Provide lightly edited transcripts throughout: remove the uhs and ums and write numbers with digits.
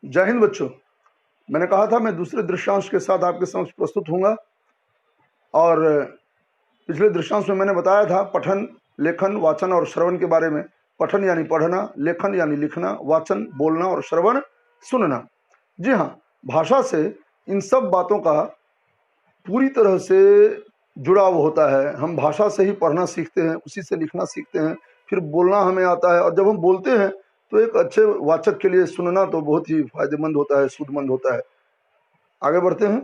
जय हिंद बच्चों। मैंने कहा था मैं दूसरे दृश्यांश के साथ आपके समक्ष प्रस्तुत होऊंगा और पिछले दृश्यांश में मैंने बताया था पठन, लेखन, वाचन और श्रवण के बारे में। पठन यानी पढ़ना, लेखन यानी लिखना, वाचन बोलना और श्रवण सुनना। जी हाँ, भाषा से इन सब बातों का पूरी तरह से जुड़ाव होता है। हम भाषा से ही पढ़ना सीखते हैं, उसी से लिखना सीखते हैं, फिर बोलना हमें आता है और जब हम बोलते हैं तो एक अच्छे वाचक के लिए सुनना तो बहुत ही फायदेमंद होता है, सूदमंद होता है। आगे बढ़ते हैं।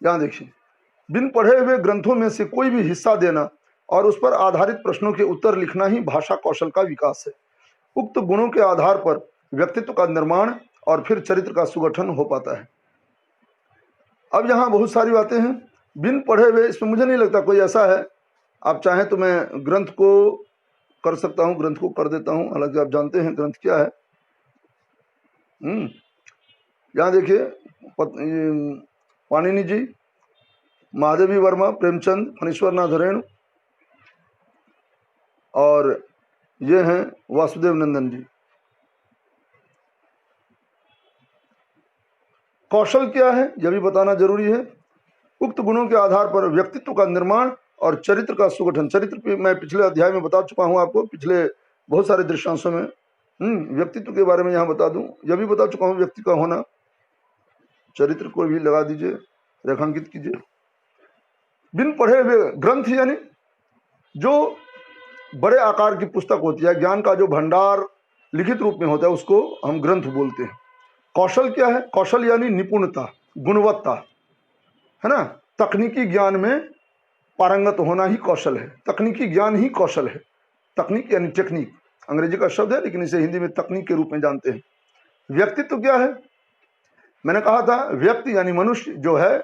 यहाँ देखिए, बिन पढ़े हुए ग्रंथों में से कोई भी हिस्सा देना और उस पर आधारित प्रश्नों के उत्तर लिखना ही भाषा कौशल का विकास है। उक्त गुणों के आधार पर व्यक्तित्व का निर्माण और फिर चरित्र का सुगठन हो पाता है। अब यहाँ बहुत सारी बातें हैं बिन पढ़े हुए, इसमें मुझे नहीं लगता कोई ऐसा है। आप चाहें तो मैं ग्रंथ को कर सकता हूँ, ग्रंथ को कर देता हूँ, हालांकि आप जानते हैं ग्रंथ क्या है। यहाँ देखिए, पाणिनि जी, महादेवी वर्मा, प्रेमचंद, फणीश्वर नाथ रेणु और ये हैं वासुदेव नंदन जी। कौशल क्या है यह भी बताना जरूरी है। उक्त गुणों के आधार पर व्यक्तित्व का निर्माण और चरित्र का सुगठन। चरित्र मैं पिछले अध्याय में बता चुका हूं आपको, पिछले बहुत सारे दृश्यांशों में। व्यक्तित्व के बारे में यहाँ बता दूं, यह भी बता चुका हूं व्यक्ति का होना। चरित्र को भी लगा दीजिए, रेखांकित कीजिए। बिन पढ़े हुए ग्रंथ यानी जो बड़े आकार की पुस्तक होती है, ज्ञान का जो भंडार लिखित रूप में होता है, उसको हम ग्रंथ बोलते हैं। कौशल क्या है? कौशल यानी निपुणता, गुणवत्ता, है ना। तकनीकी ज्ञान में पारंगत होना ही कौशल है। तकनीकी ज्ञान ही कौशल है। तकनीक यानी टेक्निक, अंग्रेजी का शब्द है लेकिन इसे हिंदी में तकनीक के रूप में जानते हैं। व्यक्तित्व क्या है? मैंने कहा था व्यक्ति यानी मनुष्य जो है,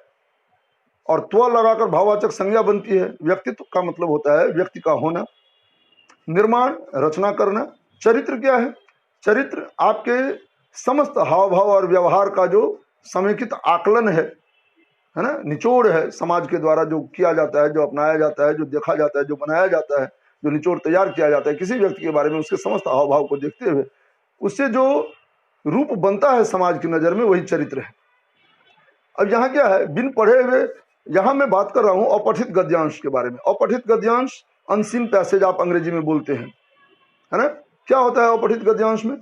और त्व लगाकर भाववाचक संज्ञा बनती है। व्यक्तित्व का मतलब होता है व्यक्ति का होना। निर्माण, रचना करना। चरित्र क्या है? चरित्र आपके समस्त हाव भाव और व्यवहार का जो समेकित आकलन है ना, निचोड़ है। समाज के द्वारा जो किया जाता है, जो अपनाया जाता है, जो देखा जाता है, जो बनाया जाता है, जो निचोड़ तैयार किया जाता है किसी व्यक्ति के बारे में, उसके समस्त हाव भाव को देखते हुए उससे जो रूप बनता है समाज की नजर में, वही चरित्र है। अब यहाँ क्या है? बिन पढ़े हुए, यहाँ मैं बात कर रहा हूँ अपठित गद्यांश के बारे में। अपठित गद्यांश, अनसीन पैसेज आप अंग्रेजी में बोलते हैं, है ना। क्या होता है अपठित गद्यांश में?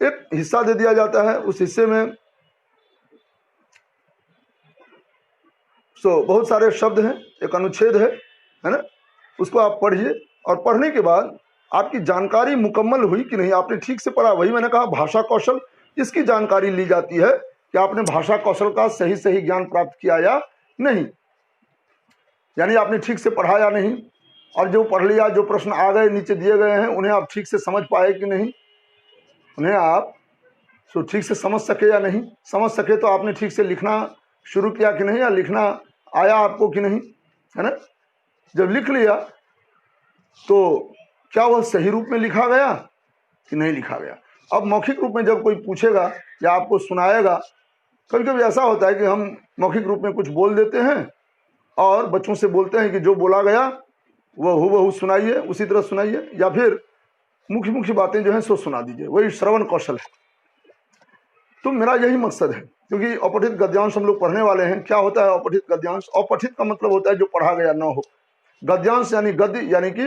एक हिस्सा दे दिया जाता है, उस हिस्से में बहुत सारे शब्द हैं, एक अनुच्छेद है ना। उसको आप पढ़िए और पढ़ने के बाद आपकी जानकारी मुकम्मल हुई कि नहीं, आपने ठीक से पढ़ा। वही मैंने कहा भाषा कौशल, इसकी जानकारी ली जाती है कि आपने भाषा कौशल का सही सही ज्ञान प्राप्त किया या नहीं, यानी आपने ठीक से पढ़ा या नहीं, और जो पढ़ लिया, जो प्रश्न आ गए नीचे दिए गए हैं, उन्हें आप ठीक से समझ पाए कि नहीं, उन्हें आप ठीक से समझ सके या नहीं। समझ सके तो आपने ठीक से लिखना शुरू किया कि नहीं, या लिखना आया आपको कि नहीं, है ना। जब लिख लिया तो क्या वह सही रूप में लिखा गया कि नहीं लिखा गया। अब मौखिक रूप में जब कोई पूछेगा या आपको सुनाएगा, कभी कभी ऐसा होता है कि हम मौखिक रूप में कुछ बोल देते हैं और बच्चों से बोलते हैं कि जो बोला गया वह हूबहू सुनाइए, उसी तरह सुनाइए, या फिर मुख्य मुख्य बातें जो हैं सो सुना दीजिए। वही श्रवण कौशल है। तो मेरा यही मकसद है, क्योंकि अपठित गद्यांश हम लोग पढ़ने वाले हैं। क्या होता है अपठित गद्यांश? अपठित का मतलब होता है जो पढ़ा गया न हो। गद्यांश यानी गद्य यानी कि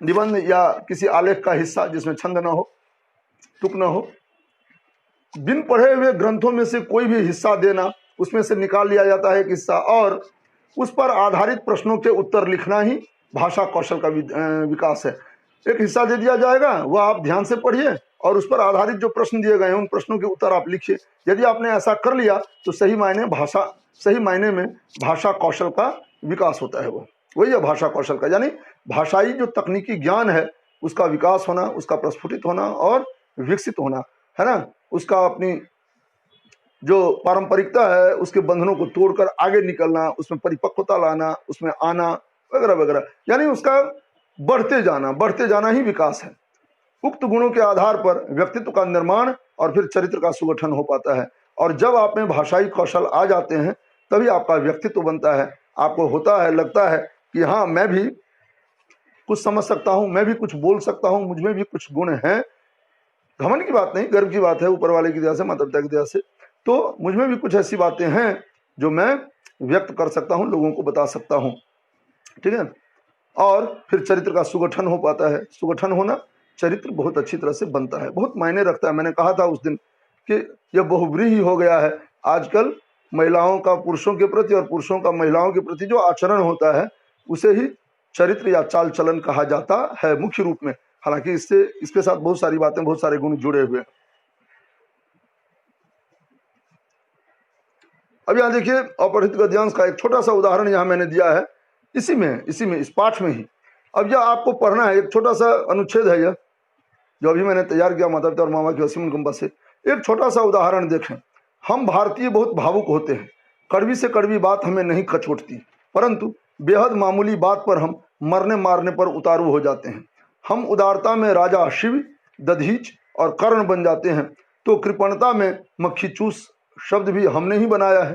निबंध या किसी आलेख का हिस्सा जिसमें छंद न हो, तुक न हो। बिन पढ़े हुए ग्रंथों में से कोई भी हिस्सा देना, उसमें से निकाल लिया जाता है एक हिस्सा, और उस पर आधारित प्रश्नों के उत्तर लिखना ही भाषा कौशल का विकास है। एक हिस्सा दे दिया जाएगा, वह आप ध्यान से पढ़िए और उस पर आधारित जो प्रश्न दिए गए हैं उन प्रश्नों के उत्तर आप लिखिए। यदि आपने ऐसा कर लिया तो सही मायने में भाषा कौशल का विकास होता है। वही है भाषा कौशल का, यानी भाषाई जो तकनीकी ज्ञान है उसका विकास होना, उसका प्रस्फुटित होना और विकसित होना, है ना। उसका अपनी जो पारंपरिकता है उसके बंधनों को तोड़कर आगे निकलना, उसमें परिपक्वता लाना, उसमें आना वगैरह वगैरह, यानी उसका बढ़ते जाना ही विकास है। उक्त गुणों के आधार पर व्यक्तित्व का निर्माण और फिर चरित्र का सुगठन हो पाता है। और जब आप में भाषाई कौशल आ जाते हैं तभी आपका व्यक्तित्व बनता है। आपको होता है, लगता है कि हाँ मैं भी कुछ समझ सकता हूँ, मैं भी कुछ बोल सकता हूँ, मुझ में भी कुछ गुण हैं, घमंड की बात नहीं, गर्व की बात है, ऊपर वाले की दया से, माता पिता की दया से। तो मुझ में भी कुछ ऐसी बातें हैं जो मैं व्यक्त कर सकता हूँ, लोगों को बता सकता हूँ, ठीक है। और फिर चरित्र का सुगठन हो पाता है। सुगठन होना, चरित्र बहुत अच्छी तरह से बनता है, बहुत मायने रखता है। मैंने कहा था उस दिन कि यह बहुव्रीहि हो गया है आजकल, महिलाओं का पुरुषों के प्रति और पुरुषों का महिलाओं के प्रति जो आचरण होता है उसे ही चरित्र या चाल चलन कहा जाता है मुख्य रूप में। हालांकि इसके साथ बहुत सारी बातें, बहुत सारे गुण जुड़े हुए हैं। अब यहाँ देखिए, अपठित गद्यांश का एक छोटा सा उदाहरण यहाँ मैंने दिया है, इसी में इस पाठ में ही। अब यह आपको पढ़ना है, एक छोटा सा अनुच्छेद है यह, जो अभी मैंने तैयार किया माता पिता और मामा की असीम अनुकंपा से। एक छोटा सा उदाहरण देखें। हम भारतीय बहुत भावुक होते हैं, कड़वी से कड़वी बात हमें नहीं कचोटती, परंतु बेहद मामूली बात पर हम मरने मारने पर उतारू हो जाते हैं। हम उदारता में राजा शिव, दधीच और कर्ण बन जाते हैं, तो कृपणता में मक्खी चूस शब्द भी हमने ही बनाया है।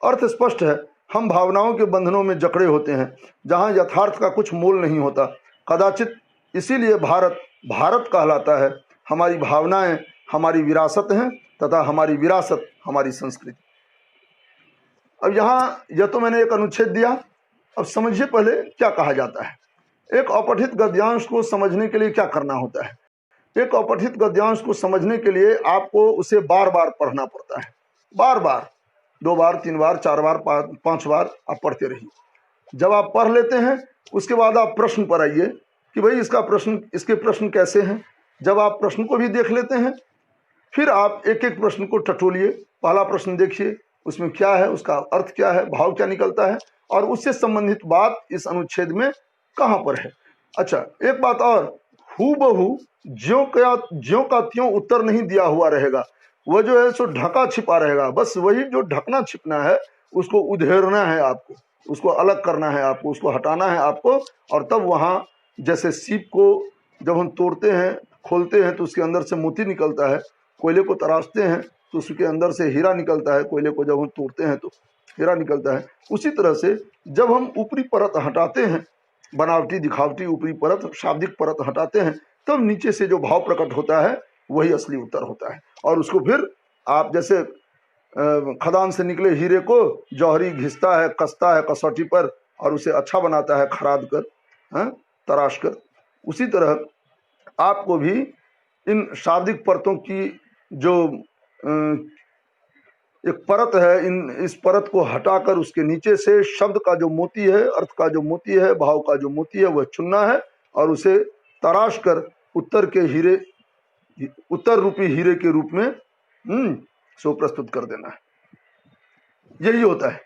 अर्थ स्पष्ट है, हम भावनाओं के बंधनों में जकड़े होते हैं, जहाँ यथार्थ का कुछ मोल नहीं होता। कदाचित इसीलिए भारत भारत कहलाता है। हमारी भावनाएं हमारी विरासत हैं, तथा हमारी विरासत हमारी संस्कृति। अब यहाँ यह तो मैंने एक अनुच्छेद दिया। अब समझिए पहले क्या कहा जाता है। एक अपठित गद्यांश को समझने के लिए क्या करना होता है। एक अपठित गद्यांश को समझने के लिए आपको उसे बार बार पढ़ना पड़ता है, बार बार, 2 बार 3 बार 4 बार 5 बार आप पढ़ते रहिए। जब आप पढ़ लेते हैं उसके बाद आप प्रश्न पर आइए कि भाई इसके प्रश्न कैसे हैं। जब आप प्रश्न को भी देख लेते हैं, फिर आप एक एक प्रश्न को टटोलिए। पहला प्रश्न देखिए, उसमें क्या है, उसका अर्थ क्या है, भाव क्या निकलता है, और उससे संबंधित बात इस अनुच्छेद में कहाँ पर है। अच्छा, एक बात और, हूबहू ज्यों का त्यों उत्तर नहीं दिया हुआ रहेगा। वह जो है सो ढका छिपा रहेगा। बस वही जो ढकना छिपना है उसको उधेड़ना है आपको, उसको अलग करना है आपको, उसको हटाना है आपको। और तब वहाँ जैसे सीप को जब हम तोड़ते हैं, खोलते हैं, तो उसके अंदर से मोती निकलता है। कोयले को तराशते हैं तो उसके अंदर से हीरा निकलता है। कोयले को जब हम तोड़ते हैं तो हीरा निकलता है। उसी तरह से जब हम ऊपरी परत हटाते हैं, बनावटी दिखावटी ऊपरी परत, शाब्दिक परत हटाते हैं, तब नीचे से जो भाव प्रकट होता है वही असली उत्तर होता है। और उसको फिर आप जैसे खदान से निकले हीरे को जौहरी घिसता है, कसता है कसौटी पर, और उसे अच्छा बनाता है खराद कर, तराश कर। उसी तरह आपको भी इन शाब्दिक परतों की जो एक परत है, इस परत को हटाकर उसके नीचे से शब्द का जो मोती है, अर्थ का जो मोती है, भाव का जो मोती है, वह चुनना है और उसे तराश कर उत्तर रूपी हीरे के रूप में सो प्रस्तुत कर देना है। यही होता है।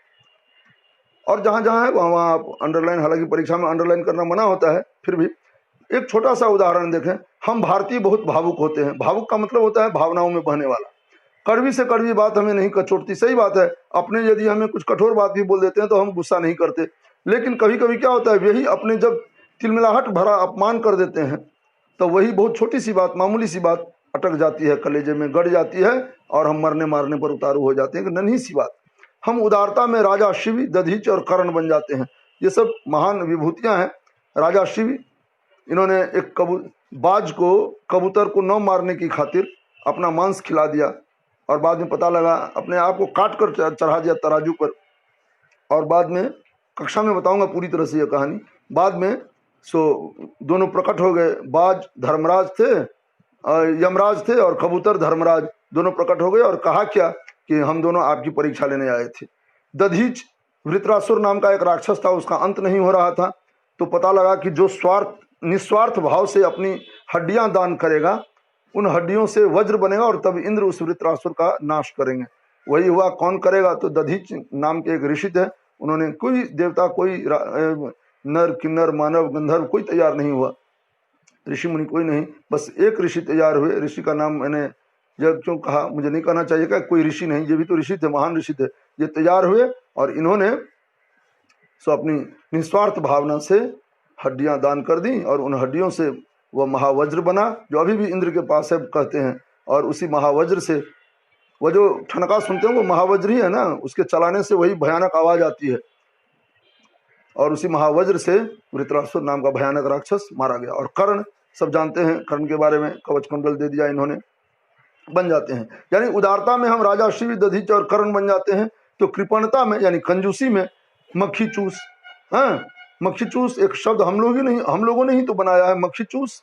और जहाँ जहाँ है वहाँ आप अंडरलाइन, हालांकि परीक्षा में अंडरलाइन करना मना होता है, फिर भी एक छोटा सा उदाहरण देखें। हम भारतीय बहुत भावुक होते हैं। भावुक का मतलब होता है भावनाओं में बहने वाला। कड़वी से कड़वी बात हमें नहीं कचोटती। सही बात है, अपने यदि हमें कुछ कठोर बात भी बोल देते हैं तो हम गुस्सा नहीं करते, लेकिन कभी कभी क्या होता है, यही अपने जब तिलमिलाहट भरा अपमान कर देते हैं तो वही बहुत छोटी सी बात, मामूली सी बात अटक जाती है, कलेजे में गड़ जाती है और हम मरने मारने पर उतारू हो जाते हैं। नन्ही सी बात। हम उदारता में राजा शिव, दधीच और कर्ण बन जाते हैं। ये सब महान विभूतियां हैं। राजा शिव, इन्होंने एक बाज को, कबूतर को न मारने की खातिर अपना मांस खिला दिया और बाद में पता लगा अपने आप को काट कर चढ़ा दिया तराजू पर। और बाद में कक्षा में बताऊंगा पूरी तरह से यह कहानी। बाद में दोनों प्रकट हो गए। बाज धर्मराज थे, यमराज थे, और कबूतर धर्मराज, दोनों प्रकट हो गए और कहा क्या कि हम दोनों आपकी परीक्षा लेने आए थे। दधीच, वृत्रासुर नाम का एक राक्षस था, उसका अंत नहीं हो रहा था, तो पता लगा कि जो निस्वार्थ भाव से अपनी हड्डियां दान करेगा, उन हड्डियों से वज्र बनेगा और तब इंद्र उस वृत्रासुर का नाश करेंगे। वही हुआ। कौन करेगा? तो दधीच नाम के एक ऋषि थे। उन्होंने, कोई देवता, कोई नर किन्नर मानव गंधर्व कोई तैयार नहीं हुआ, ऋषि मुनि कोई नहीं, बस एक ऋषि तैयार हुए। ऋषि का नाम मैंने जब क्यों कहा, मुझे नहीं कहना चाहिए क्या, कोई ऋषि नहीं, ये भी तो ऋषि थे, महान ऋषि थे। ये तैयार हुए और इन्होंने अपनी निस्वार्थ भावना से हड्डियां दान कर दी और उन हड्डियों से वह महावज्र बना, जो अभी भी इंद्र के पास है कहते हैं। और उसी महावज्र से वह जो ठनका सुनते हैं वो महावज्र ही है ना, उसके चलाने से वही भयानक आवाज आती है। और उसी महावज्र से वृत्रासुर नाम का भयानक राक्षस मारा गया। और कर्ण, सब जानते हैं कर्ण के बारे में, कवच कुंडल दे दिया इन्होंने, बन जाते हैं। यानी उदारता में हम राजा शिव, दधीच और कर्ण बन जाते हैं, तो कृपणता में यानी कंजूसी में मक्खी चूस। हाँ, मक्खी चूस एक शब्द हम लोगों ने ही तो बनाया है। मक्खी चूस,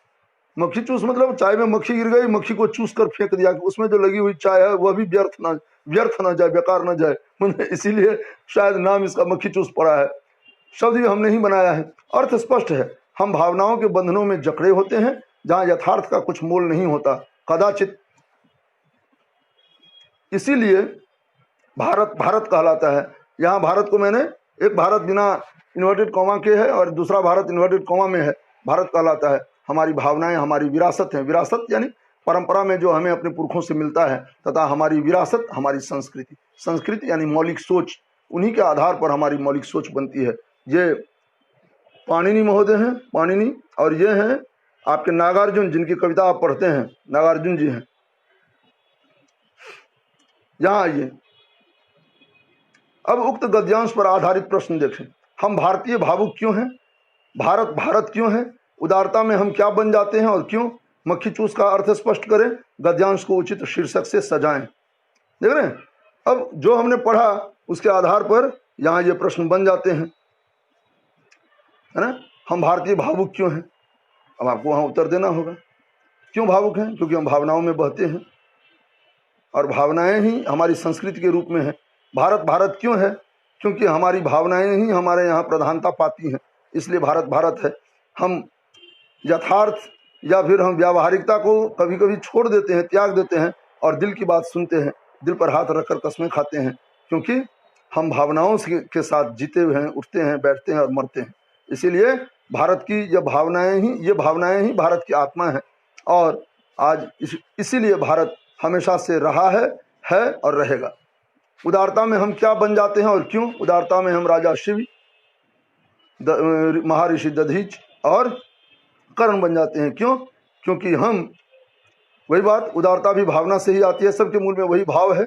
मक्खी चूस मतलब चाय में मक्खी गिर गई, मक्खी को चूस कर फेंक दिया कि उसमें जो लगी हुई चाय है वह भी व्यर्थ ना जाए, बेकार ना जाए, इसीलिए शायद नाम इसका मक्खी चूस पड़ा है। शब्द भी हमने ही बनाया है। अर्थ स्पष्ट है, हम भावनाओं के बंधनों में जकड़े होते हैं जहां यथार्थ का कुछ मोल नहीं होता कदाचित। इसीलिए भारत भारत कहलाता है। यहाँ भारत को मैंने, एक भारत बिना इन्वर्टेड कॉमा के है और दूसरा भारत इन्वर्टेड कॉमा में है, भारत कहलाता है। हमारी भावनाएं हमारी विरासत है। विरासत यानी परंपरा में जो हमें अपने पुरखों से मिलता है, तथा हमारी विरासत हमारी संस्कृति। संस्कृति यानी मौलिक सोच, उन्हीं के आधार पर हमारी मौलिक सोच बनती है। ये पाणिनि महोदय हैं, पाणिनि, और ये हैं आपके नागार्जुन, जिनकी कविता आप पढ़ते हैं, नागार्जुन जी हैं। यहाँ आइए, अब उक्त गद्यांश पर आधारित प्रश्न देखें। हम भारतीय भावुक क्यों हैं? भारत भारत क्यों है? उदारता में हम क्या बन जाते हैं और क्यों? मक्खी चूस का अर्थ स्पष्ट करें, गद्यांश को उचित शीर्षक से सजाएं। देख रहे हैं, अब जो हमने पढ़ा उसके आधार पर यहाँ ये प्रश्न बन जाते हैं, है ना। हम भारतीय भावुक क्यों हैं? अब आपको वहाँ उत्तर देना होगा। क्यों भावुक हैं? क्योंकि हम भावनाओं में बहते हैं और भावनाएं ही हमारी संस्कृति के रूप में है। भारत भारत क्यों है? क्योंकि हमारी भावनाएं ही हमारे यहाँ प्रधानता पाती हैं, इसलिए भारत भारत है। हम यथार्थ या फिर हम व्यावहारिकता को कभी कभी छोड़ देते हैं, त्याग देते हैं और दिल की बात सुनते हैं, दिल पर हाथ रखकर कसमें खाते हैं, क्योंकि हम भावनाओं के साथ जीते हुए हैं, उठते हैं, बैठते हैं और मरते हैं। इसीलिए भारत की ये भावनाएं ही भारत की आत्मा है। और आज इसीलिए भारत हमेशा से रहा है और रहेगा। उदारता में हम क्या बन जाते हैं और क्यों? उदारता में हम राजा शिव, महर्षि दधीच और कर्ण बन जाते हैं। क्यों? क्योंकि हम, वही बात, उदारता भी भावना से ही आती है, सबके मूल में वही भाव है।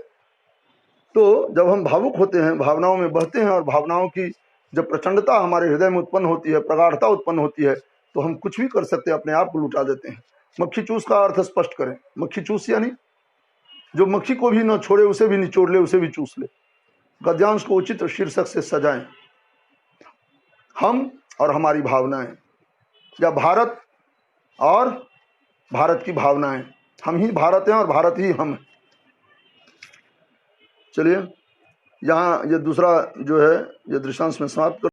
तो जब हम भावुक होते हैं, भावनाओं में बहते हैं और भावनाओं की जब प्रचंडता हमारे हृदय में उत्पन्न होती है, प्रगाढ़ता उत्पन्न होती है, तो हम कुछ भी कर सकते हैं, अपने आप को लुटा देते हैं। मक्खी चूस का अर्थ स्पष्ट करें। मक्खी चूस यानी जो मक्खी को भी न छोड़े, उसे भी निचोड़ ले, उसे भी चूस ले। गद्यांश को उचित शीर्षक से सजाएं। हम और हमारी भावनाएं, या भारत और भारत की भावनाएं। हम ही भारत हैं और भारत ही हम हैं। चलिए, यहाँ ये दूसरा जो है ये दृश्यांश में समाप्त कर